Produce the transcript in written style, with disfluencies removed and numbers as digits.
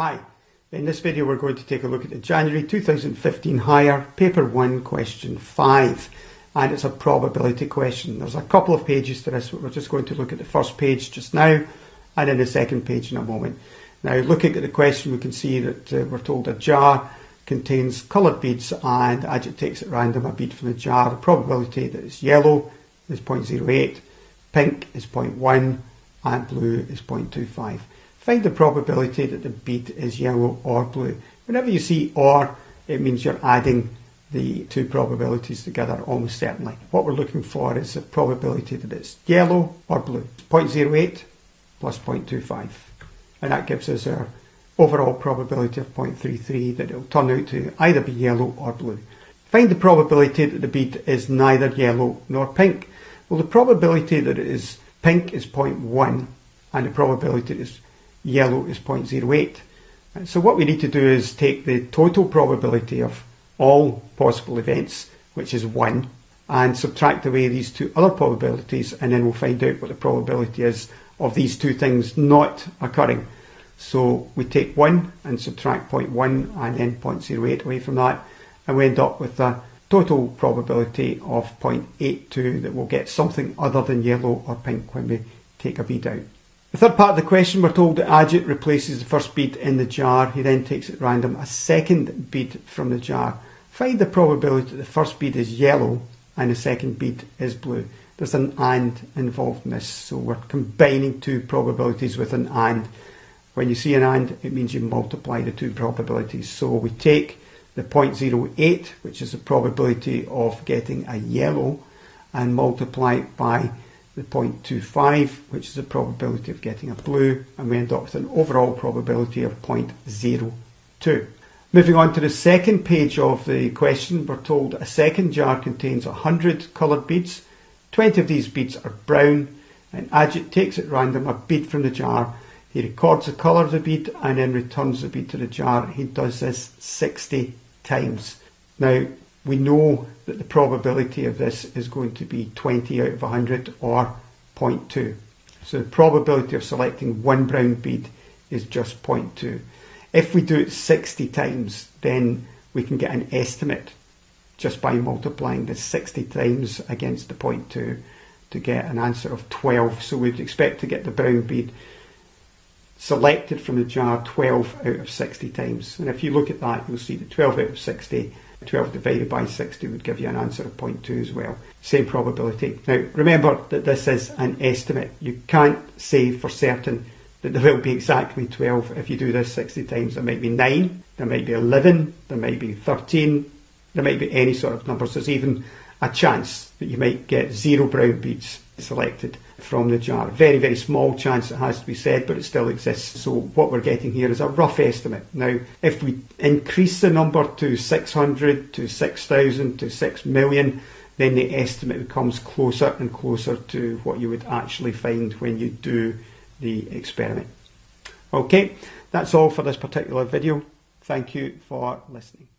Hi, in this video we're going to take a look at the January 2015 Higher Paper 1 question 5, and it's a probability question. There's a couple of pages to this, but we're just going to look at the first page just now and then the second page in a moment. Now, looking at the question, we can see that we're told a jar contains coloured beads and Ajit takes at random a bead from the jar. The probability that it's yellow is 0.08, pink is 0.1 and blue is 0.25. Find the probability that the bead is yellow or blue. Whenever you see or, it means you're adding the two probabilities together almost certainly. What we're looking for is the probability that it's yellow or blue. 0.08 plus 0.25. And that gives us our overall probability of 0.33 that it will turn out to either be yellow or blue. Find the probability that the bead is neither yellow nor pink. Well, the probability that it is pink is 0.1 and the probability that it's yellow is 0.08. So what we need to do is take the total probability of all possible events, which is 1, and subtract away these two other probabilities, and then we'll find out what the probability is of these two things not occurring. So we take 1 and subtract 0.1 and then 0.08 away from that, and we end up with a total probability of 0.82 that we'll get something other than yellow or pink when we take a bead out. The third part of the question, we're told that Ajit replaces the first bead in the jar. He then takes at random a second bead from the jar. Find the probability that the first bead is yellow and the second bead is blue. There's an and involved in this, so we're combining two probabilities with an and. When you see an and, it means you multiply the two probabilities. So we take the 0.08, which is the probability of getting a yellow, and multiply it by the 0.25, which is the probability of getting a blue, and we end up with an overall probability of 0.02. Moving on to the second page of the question, we're told a second jar contains 100 coloured beads. 20 of these beads are brown, and Ajit takes at random a bead from the jar. He records the colour of the bead and then returns the bead to the jar. He does this 60 times. Now, we know that the probability of this is going to be 20 out of 100 or 0.2. So the probability of selecting one brown bead is just 0.2. If we do it 60 times, then we can get an estimate just by multiplying the 60 times against the 0.2 to get an answer of 12. So we'd expect to get the brown bead selected from the jar 12 out of 60 times. And if you look at that, you'll see that 12 out of 60, 12 divided by 60 would give you an answer of 0.2 as well. Same probability. Now, remember that this is an estimate. You can't say for certain that there will be exactly 12 if you do this 60 times. There might be 9, there might be 11, there might be 13, there might be any sort of numbers. There's even a chance that you might get 0 brown beads selected from the jar. Very, very small chance, it has to be said, but it still exists. So what we're getting here is a rough estimate. Now, if we increase the number to 600, to 6,000, to 6 million, then the estimate becomes closer and closer to what you would actually find when you do the experiment. Okay, that's all for this particular video. Thank you for listening.